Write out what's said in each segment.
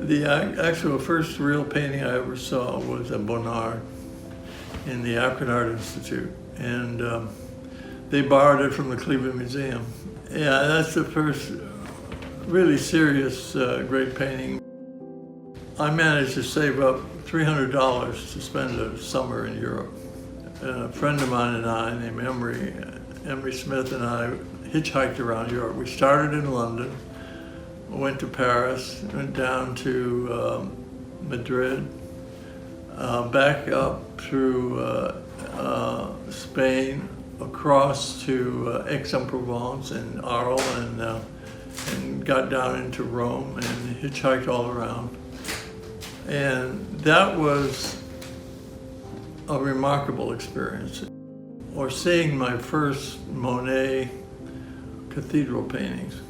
The actual first real painting I ever saw was a Bonnard in the African Art Institute, and they borrowed it from the Cleveland Museum. Yeah, that's the first really serious great painting. I managed to save up $300 to spend a summer in Europe. And a friend of mine and I, named Emery Smith, and I hitchhiked around Europe. We started in London, went to Paris, went down to Madrid, back up through Spain, across to Aix-en-Provence and Arles, and got down into Rome and hitchhiked all around. And that was a remarkable experience. Or seeing my first Monet cathedral paintings,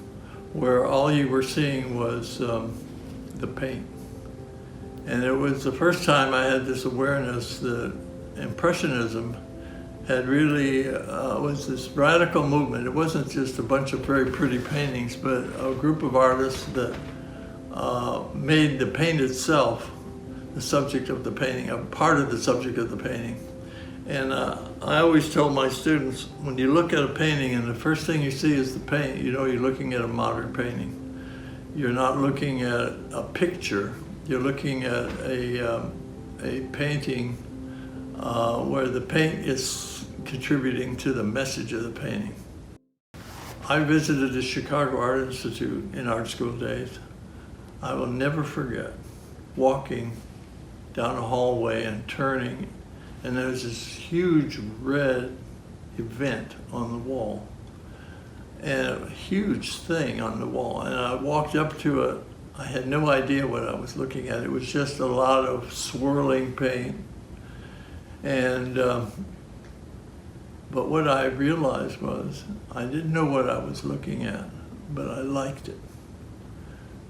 where all you were seeing was the paint. And it was the first time I had this awareness that Impressionism had really, was this radical movement. It wasn't just a bunch of very pretty paintings, but a group of artists that made the paint itself the subject of the painting, a part of the subject of the painting. And I always tell my students, when you look at a painting and the first thing you see is the paint, you know you're looking at a modern painting. You're not looking at a picture, you're looking at a painting where the paint is contributing to the message of the painting. I visited the Chicago Art Institute in art school days. I will never forget walking down a hallway and turning, and there was this huge red event on the wall, and a huge thing on the wall. And I walked up to it. I had no idea what I was looking at. It was just a lot of swirling paint. And but what I realized was I didn't know what I was looking at, but I liked it.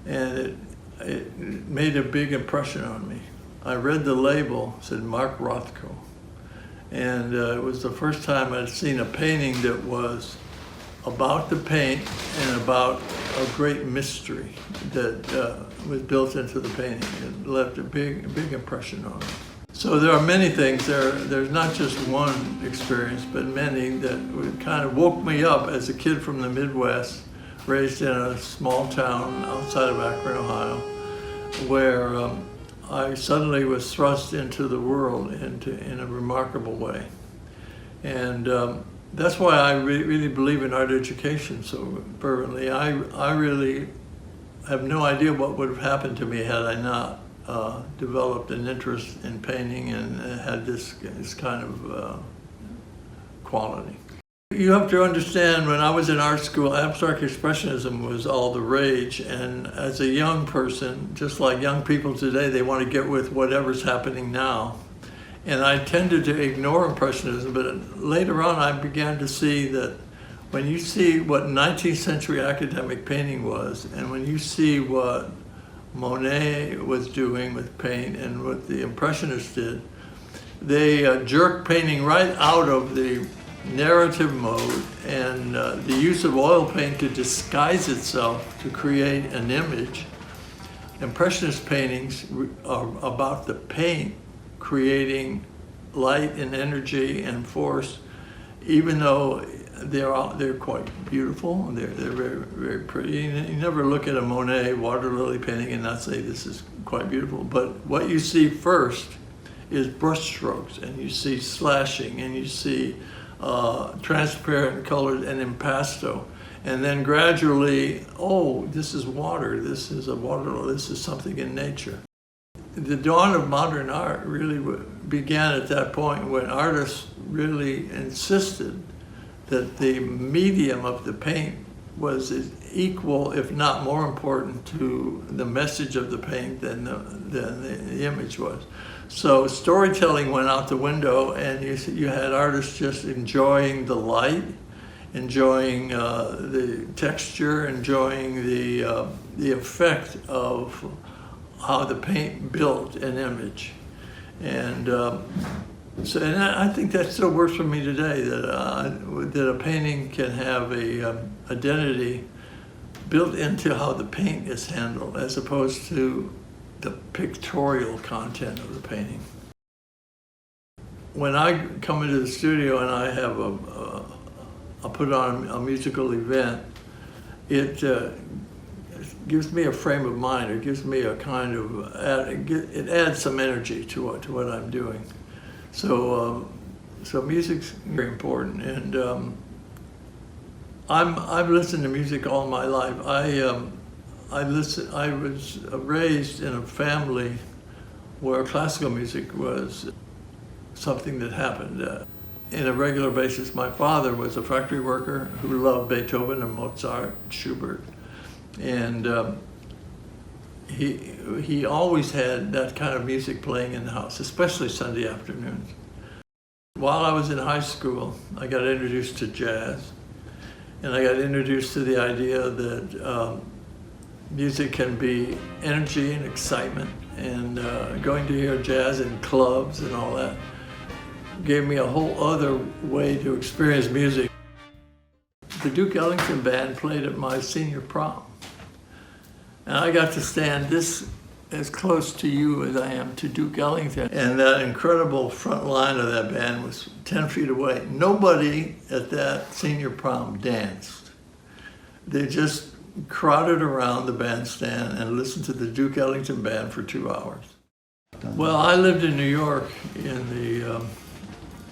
And it made a big impression on me. I read the label, it said Mark Rothko. And it was the first time I'd seen a painting that was about the paint and about a great mystery that was built into the painting. It left a big impression on me. So there are many things, there's not just one experience, but many that kind of woke me up as a kid from the Midwest, raised in a small town outside of Akron, Ohio, where I suddenly was thrust into the world in a remarkable way. And that's why I really believe in art education so fervently. I really have no idea what would have happened to me had I not developed an interest in painting and had this kind of quality. You have to understand, when I was in art school, abstract expressionism was all the rage, and as a young person, just like young people today, they want to get with whatever's happening now. And I tended to ignore Impressionism, but later on I began to see that when you see what 19th century academic painting was, and when you see what Monet was doing with paint and what the Impressionists did, they jerked painting right out of the narrative mode and the use of oil paint to disguise itself to create an image. Impressionist paintings are about the paint creating light and energy and force, even though they're quite beautiful. They're very pretty. You never look at a Monet water lily painting and not say this is quite beautiful. But what you see first is brush strokes, and you see slashing, and you see transparent colors and impasto. And then gradually, oh, this is water, this is a water, this is something in nature. The dawn of modern art really began at that point when artists really insisted that the medium of the paint was equal, if not more important, to the message of the paint than the image was. So storytelling went out the window, and you had artists just enjoying the light, enjoying the texture, enjoying the effect of how the paint built an image. And and I think that still works for me today, that a painting can have a identity built into how the paint is handled, as opposed to the pictorial content of the painting. When I come into the studio and I have I put on a musical event, it gives me a frame of mind. It gives me a kind of, it adds some energy to what I'm doing. So music's very important, and I've listened to music all my life. I was raised in a family where classical music was something that happened in a regular basis. My father was a factory worker who loved Beethoven and Mozart, and Schubert, and he always had that kind of music playing in the house, especially Sunday afternoons. While I was in high school, I got introduced to jazz, and I got introduced to the idea that music can be energy and excitement, and going to hear jazz in clubs and all that gave me a whole other way to experience music. The Duke Ellington Band played at my senior prom, and I got to stand this as close to you as I am to Duke Ellington. And that incredible front line of that band was 10 feet away. Nobody at that senior prom danced. They just crowded around the bandstand and listened to the Duke Ellington Band for 2 hours. Well, I lived in New York in the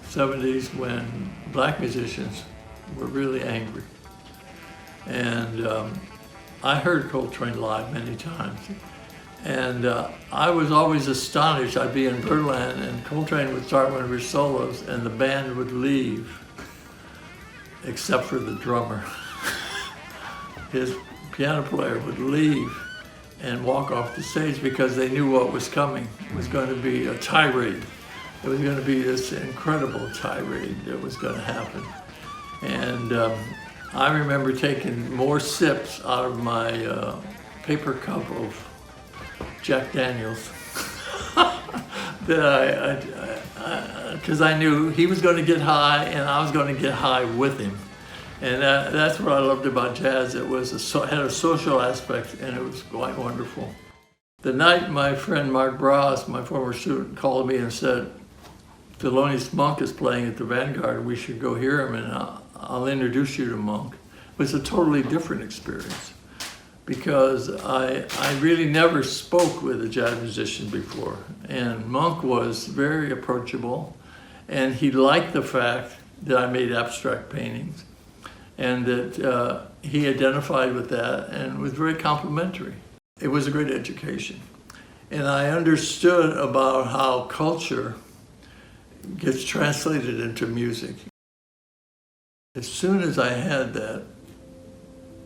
70s when black musicians were really angry. And I heard Coltrane live many times. And I was always astonished. I'd be in Birdland and Coltrane would start one of his solos and the band would leave, except for the drummer. His piano player would leave and walk off the stage because they knew what was coming. It was going to be a tirade. It was going to be this incredible tirade that was going to happen. And I remember taking more sips out of my paper cup of Jack Daniels because I knew he was going to get high and I was going to get high with him. And that's what I loved about jazz. It was had a social aspect, and it was quite wonderful. The night my friend Mark Bras, my former student, called me and said, Thelonious Monk is playing at the Vanguard, we should go hear him and I'll introduce you to Monk. It was a totally different experience because I really never spoke with a jazz musician before. And Monk was very approachable, and he liked the fact that I made abstract paintings, and that he identified with that and was very complimentary. It was a great education. And I understood about how culture gets translated into music. As soon as I had that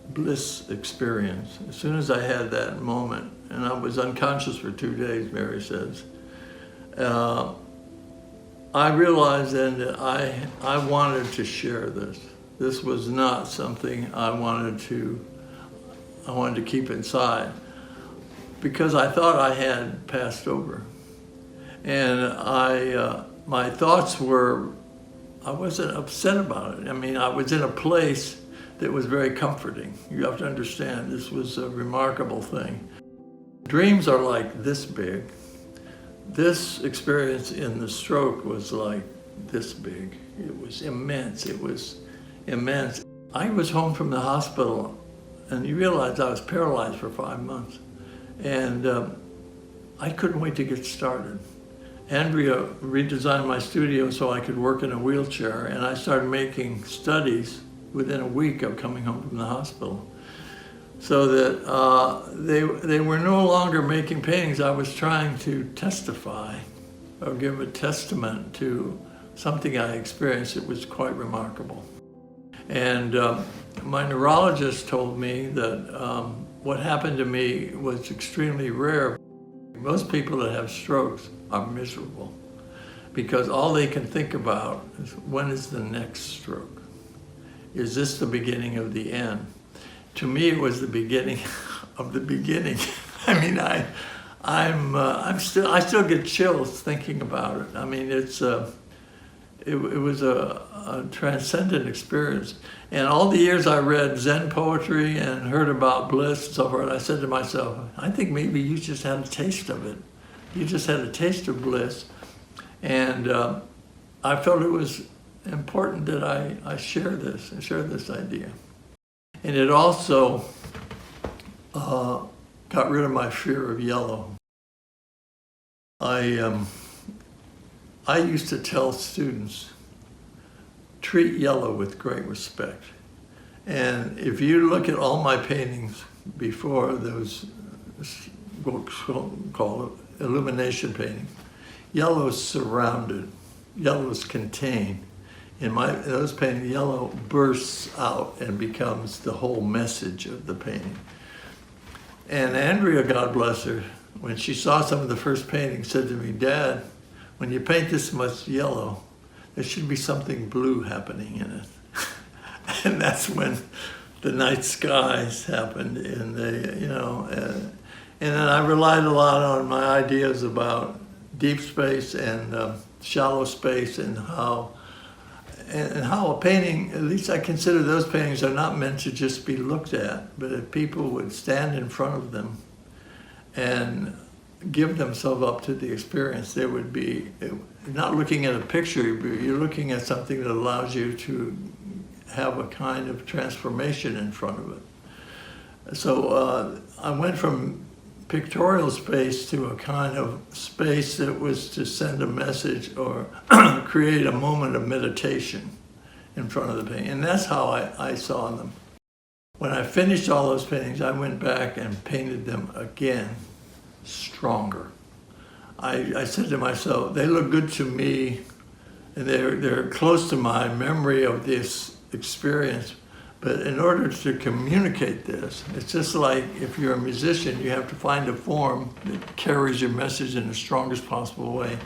bliss experience, as soon as I had that moment, and I was unconscious for 2 days, Mary says, I realized then that I wanted to share this. This was not something I wanted to keep inside, because I thought I had passed over. And my thoughts were, I wasn't upset about it. I mean, I was in a place that was very comforting. You have to understand, this was a remarkable thing. Dreams are like this big. This experience in the stroke was like this big. It was immense. It was immense. I was home from the hospital, and you realize I was paralyzed for 5 months. And I couldn't wait to get started. Andrea redesigned my studio so I could work in a wheelchair, and I started making studies within a week of coming home from the hospital. So that they were no longer making paintings. I was trying to testify or give a testament to something I experienced that was quite remarkable. And my neurologist told me that what happened to me was extremely rare. Most people that have strokes are miserable because all they can think about is, when is the next stroke? Is this the beginning of the end? To me, it was the beginning of the beginning. I mean, I still get chills thinking about it. I mean, it was a transcendent experience. And all the years I read Zen poetry and heard about bliss and so forth, I said to myself, I think maybe you just had a taste of it. You just had a taste of bliss. And I felt it was important that I share this idea. And it also got rid of my fear of yellow. I used to tell students, treat yellow with great respect. And if you look at all my paintings before those books called illumination paintings, yellow's surrounded, yellow's contained. In those paintings, yellow bursts out and becomes the whole message of the painting. And Andrea, God bless her, when she saw some of the first paintings, said to me, Dad, when you paint this much yellow, there should be something blue happening in it. And that's when the night skies happened in the, and then I relied a lot on my ideas about deep space and shallow space and how a painting, at least I consider those paintings are not meant to just be looked at, but if people would stand in front of them and give themselves up to the experience, they would be not looking at a picture, but you're looking at something that allows you to have a kind of transformation in front of it. So I went from pictorial space to a kind of space that was to send a message or create a moment of meditation in front of the painting. And that's how I saw them. When I finished all those paintings, I went back and painted them again, stronger. I said to myself, they look good to me, and they're close to my memory of this experience. But in order to communicate this, it's just like if you're a musician, you have to find a form that carries your message in the strongest possible way.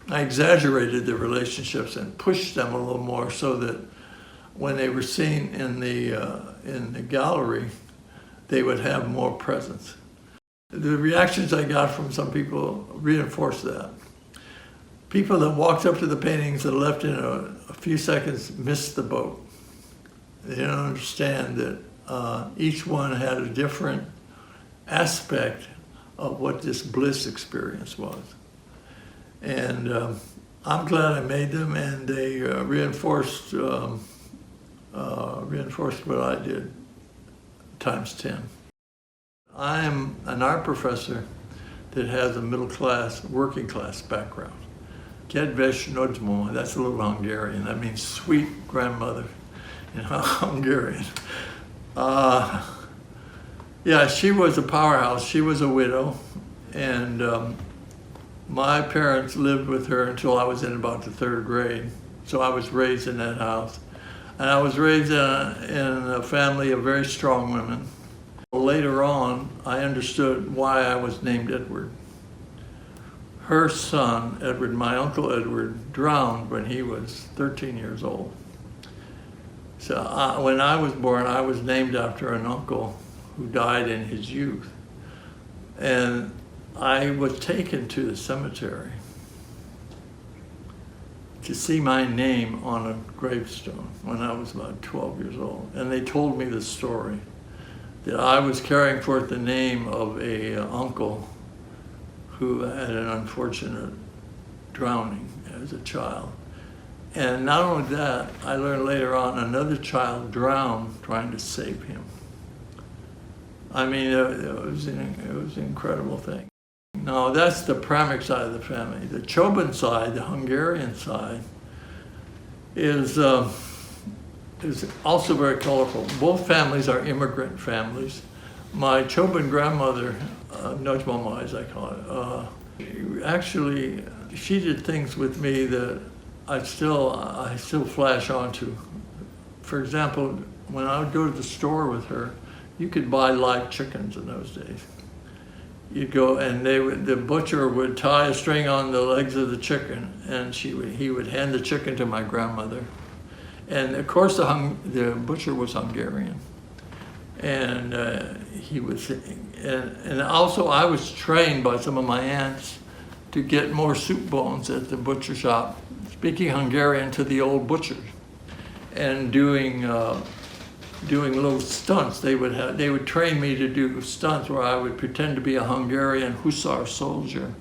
I exaggerated the relationships and pushed them a little more so that when they were seen in the gallery, they would have more presence. The reactions I got from some people reinforced that. People that walked up to the paintings and left in a few seconds missed the boat. They don't understand that each one had a different aspect of what this bliss experience was. And I'm glad I made them, and they reinforced what I did times 10. I am an art professor that has a middle class, working class background. Kedves Nagymama, that's a little Hungarian. That means sweet grandmother in Hungarian. Yeah, she was a powerhouse. She was a widow, and my parents lived with her until I was in about the 3rd grade. So I was raised in that house. And I was raised in a family of very strong women. Later on, I understood why I was named Edward. Her son, Edward, my uncle Edward, drowned when he was 13 years old. So when I was born, I was named after an uncle who died in his youth. And I was taken to the cemetery to see my name on a gravestone when I was about 12 years old. And they told me the story that I was carrying forth the name of a uncle who had an unfortunate drowning as a child. And not only that, I learned later on another child drowned trying to save him. I mean, it was an incredible thing. Now, that's the Pramuk side of the family. The Choban side, the Hungarian side, is also very colorful. Both families are immigrant families. My Choban grandmother, Nagymama as I call it, actually, she did things with me that I still flash onto. For example, when I would go to the store with her, you could buy live chickens in those days. You'd go and the butcher would tie a string on the legs of the chicken, and he would hand the chicken to my grandmother. And of course the butcher was Hungarian. And and also I was trained by some of my aunts to get more soup bones at the butcher shop speaking Hungarian to the old butchers and doing little stunts. They would train me to do stunts where I would pretend to be a Hungarian hussar soldier,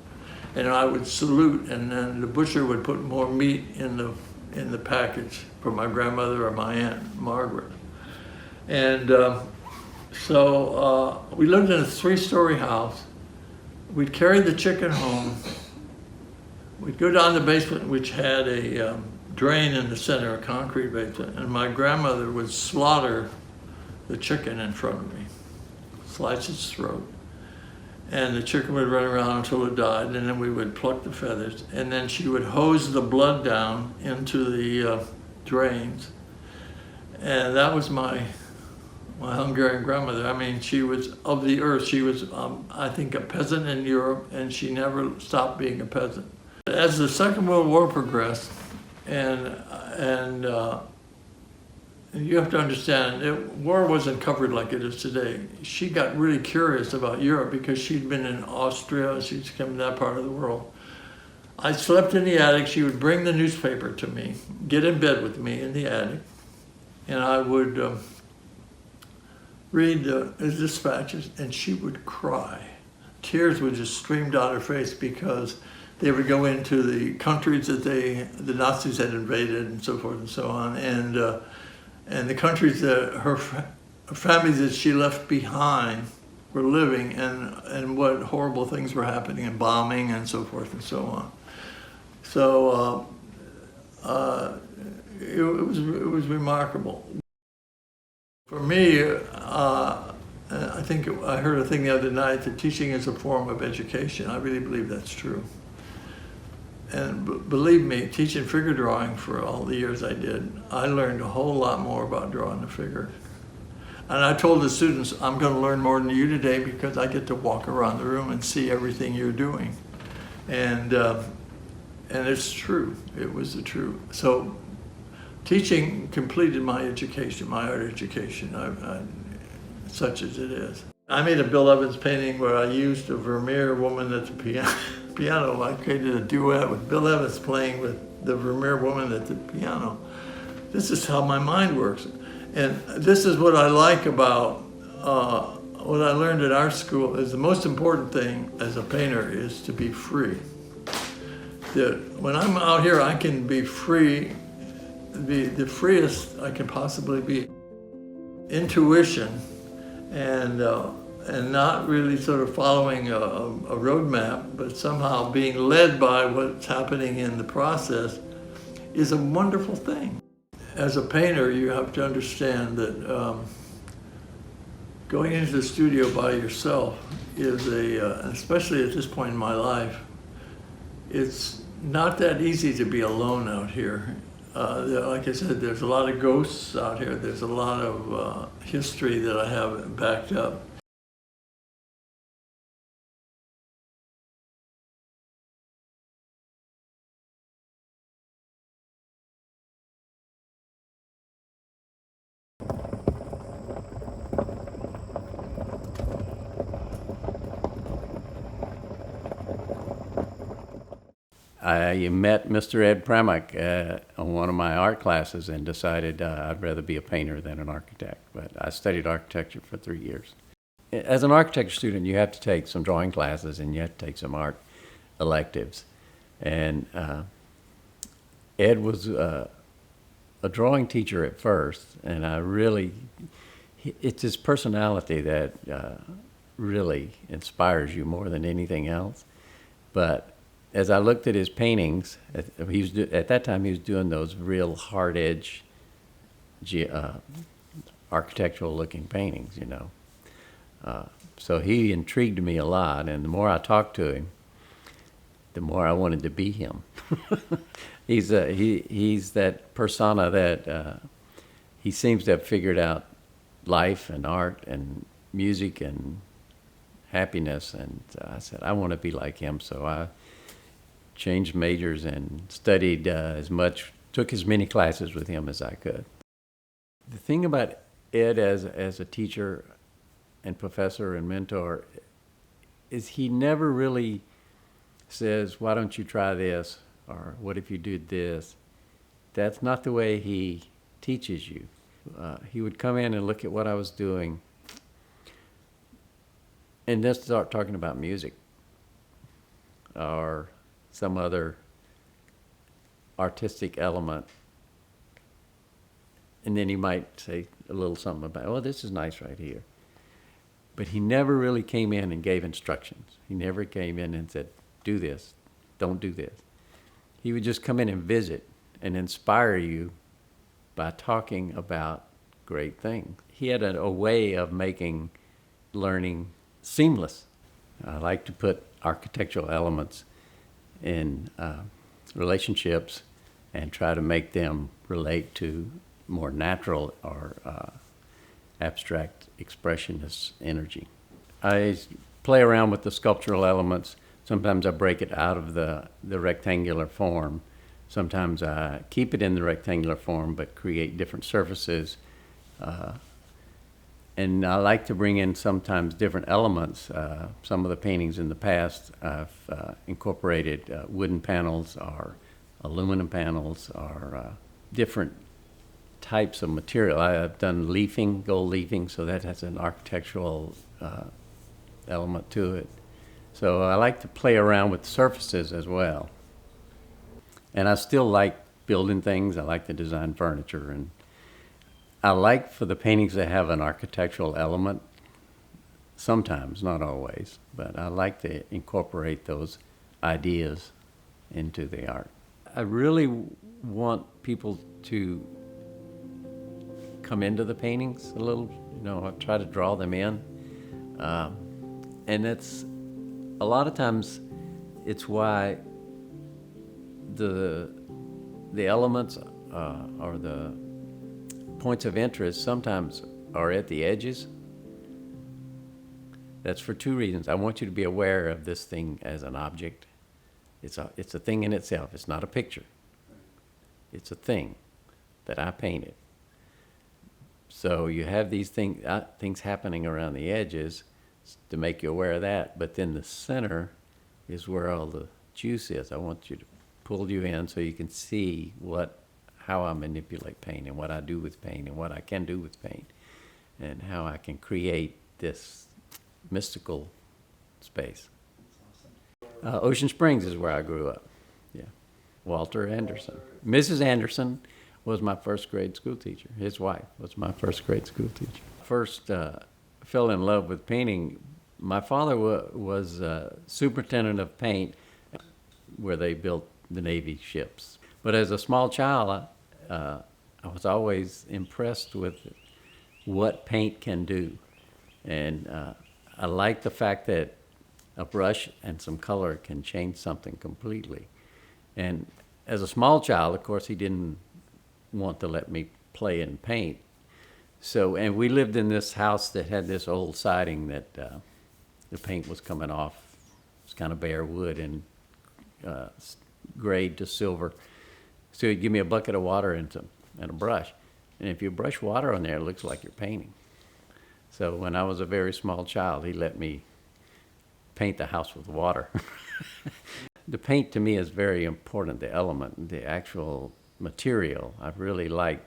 and I would salute, and then the butcher would put more meat in the package for my grandmother or my Aunt Margaret. And so we lived in a 3-story house. We'd carry the chicken home. We'd go down the basement, which had a drain in the center, a concrete basement, and my grandmother would slaughter the chicken in front of me, slice its throat. And the chicken would run around until it died, and then we would pluck the feathers, and then she would hose the blood down into the drains. And that was my Hungarian grandmother. I mean, she was of the earth. She was, I think, a peasant in Europe, and she never stopped being a peasant. As the Second World War progressed, and you have to understand, war wasn't covered like it is today. She got really curious about Europe because she'd been in Austria, she'd come to that part of the world. I slept in the attic. She would bring the newspaper to me, get in bed with me in the attic, and I would read the dispatches, and she would cry. Tears would just stream down her face because they would go into the countries that the Nazis had invaded and so forth and so on, and the countries that her families that she left behind were living, and what horrible things were happening, and bombing and so forth and so on. So it was remarkable. For me, I think I heard a thing the other night that teaching is a form of education. I really believe that's true. And believe me, teaching figure drawing for all the years I did, I learned a whole lot more about drawing the figure. And I told the students, I'm going to learn more than you today because I get to walk around the room and see everything you're doing. And it's true. It was the truth. So teaching completed my education, my art education, such as it is. I made a Bill Evans painting where I used a Vermeer woman at the piano. I created a duet with Bill Evans playing with the Vermeer woman at the piano. This is how my mind works. And this is what I like about what I learned at art school is the most important thing as a painter is to be free. That when I'm out here, I can be free, be the freest I can possibly be. Intuition and not really sort of following a roadmap, but somehow being led by what's happening in the process is a wonderful thing. As a painter, you have to understand that going into the studio by yourself is especially at this point in my life, it's not that easy to be alone out here. Like I said, there's a lot of ghosts out here. There's a lot of history that I have backed up. I met Mr. Ed Pramuk on one of my art classes and decided I'd rather be a painter than an architect. But I studied architecture for 3 years. As an architecture student, you have to take some drawing classes and you have to take some art electives. And Ed was a drawing teacher at first, and it's his personality that really inspires you more than anything else. But as I looked at his paintings, at that time he was doing those real hard edge architectural looking paintings, you know. So he intrigued me a lot, and the more I talked to him, the more I wanted to be him. He's that persona that he seems to have figured out life and art and music and happiness, and I said, I want to be like him, so I changed majors and studied took as many classes with him as I could. The thing about Ed as a teacher and professor and mentor is he never really says, why don't you try this? or what if you did this? That's not the way he teaches you. He would come in and look at what I was doing and then start talking about music or some other artistic element. And then he might say a little something about, oh, this is nice right here. But he never really came in and gave instructions. He never came in and said, do this, don't do this. He would just come in and visit and inspire you by talking about great things. He had a way of making learning seamless. I like to put architectural elements in relationships and try to make them relate to more natural or abstract expressionist energy. I play around with the sculptural elements. Sometimes I break it out of the rectangular form. Sometimes I keep it in the rectangular form but create different surfaces. And I like to bring in sometimes different elements. Some of the paintings in the past, I've incorporated wooden panels or aluminum panels or different types of material. I've done leafing, gold leafing, so that has an architectural element to it. So I like to play around with surfaces as well. And I still like building things. I like to design furniture. And I like for the paintings to have an architectural element, sometimes, not always, but I like to incorporate those ideas into the art. I really want people to come into the paintings a little, I try to draw them in. And it's, a lot of times, it's why the elements or the points of interest sometimes are at the edges. That's for two reasons. I want you to be aware of this thing as an object. It's a thing in itself. It's not a picture. It's a thing that I painted. So you have these things happening around the edges to make you aware of that, but then the center is where all the juice is. I want you to pull you in so you can see how I manipulate paint and what I do with paint and what I can do with paint and how I can create this mystical space. Ocean Springs is where I grew up. Yeah, Walter Anderson. Mrs. Anderson was my first grade school teacher. His wife was my first grade school teacher. First fell in love with painting. My father was superintendent of paint where they built the Navy ships. But as a small child, I was always impressed with what paint can do. And I like the fact that a brush and some color can change something completely. And as a small child, of course, he didn't want to let me play and paint. So, and we lived in this house that had this old siding that the paint was coming off. It's kind of bare wood and grayed to silver. So he'd give me a bucket of water and a brush. And if you brush water on there, it looks like you're painting. So when I was a very small child, he let me paint the house with water. The paint to me is very important, the element, the actual material. I really like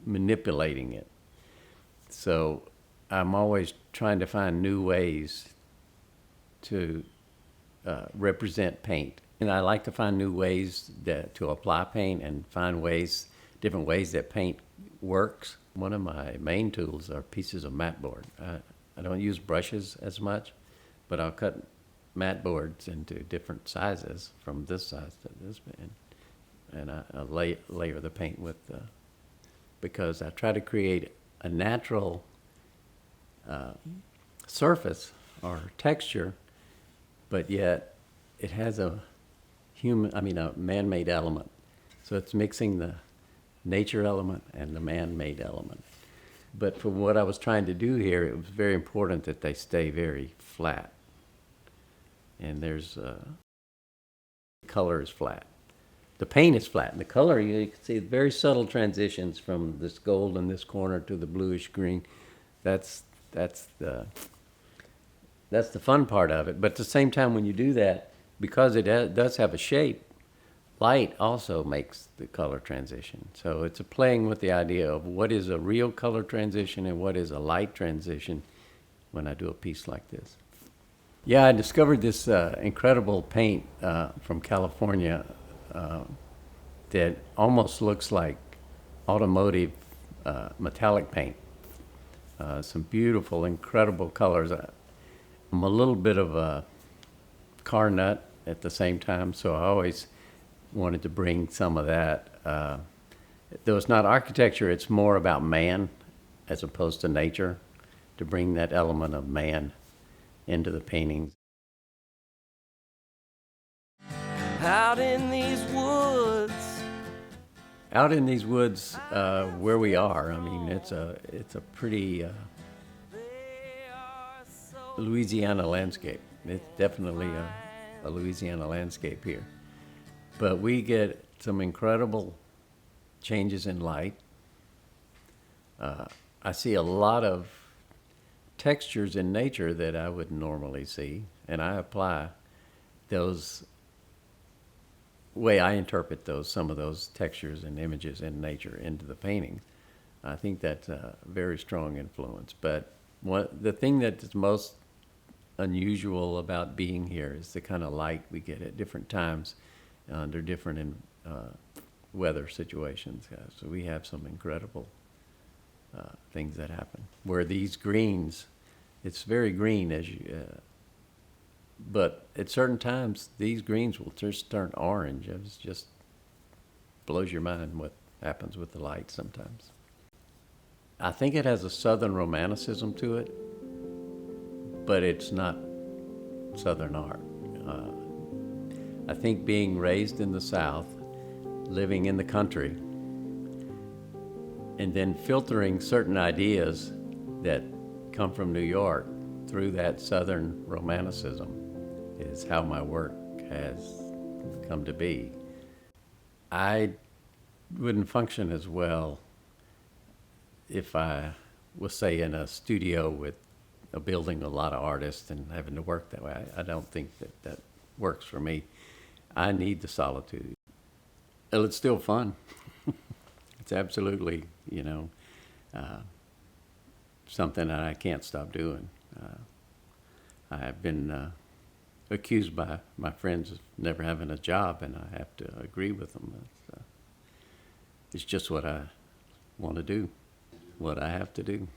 manipulating it. So I'm always trying to find new ways to represent paint. And I like to find new ways to apply paint and find different ways that paint works. One of my main tools are pieces of mat board. I don't use brushes as much, but I'll cut mat boards into different sizes from this size to this, and I layer the paint with, because I try to create a natural surface or texture, but yet it has a man-made element. So it's mixing the nature element and the man-made element. But for what I was trying to do here, it was very important that they stay very flat. And color is flat. The paint is flat. And the color, you can see very subtle transitions from this gold in this corner to the bluish green. That's the fun part of it. But at the same time, when you do that, because it does have a shape, Light also makes the color transition. So it's a playing with the idea of what is a real color transition and what is a light transition when I do a piece like this. Yeah, I discovered this incredible paint from California that almost looks like automotive metallic paint. Some beautiful, incredible colors. I'm a little bit of a car nut at the same time, so I always wanted to bring some of that. Though it's not architecture, it's more about man as opposed to nature, to bring that element of man into the paintings. Out in these woods. Out in these woods, where we are, I mean, it's a pretty Louisiana landscape. It's definitely a Louisiana landscape here. But we get some incredible changes in light. I see a lot of textures in nature that I would normally see, and I apply those way I interpret some of those textures and images in nature into the painting. I think that's a very strong influence. But the thing that's most unusual about being here is the kind of light we get at different times under different weather situations. So we have some incredible things that happen. Where these greens, it's very green but at certain times these greens will just turn orange. It just blows your mind what happens with the light sometimes. I think it has a Southern romanticism to it, but it's not Southern art. I think being raised in the South, living in the country, and then filtering certain ideas that come from New York through that Southern romanticism is how my work has come to be. I wouldn't function as well if I was, say, in a studio with a building, a lot of artists, and having to work that way. I don't think that works for me. I need the solitude. Well, it's still fun. It's absolutely, something that I can't stop doing. I have been accused by my friends of never having a job, and I have to agree with them. It's just what I want to do, what I have to do.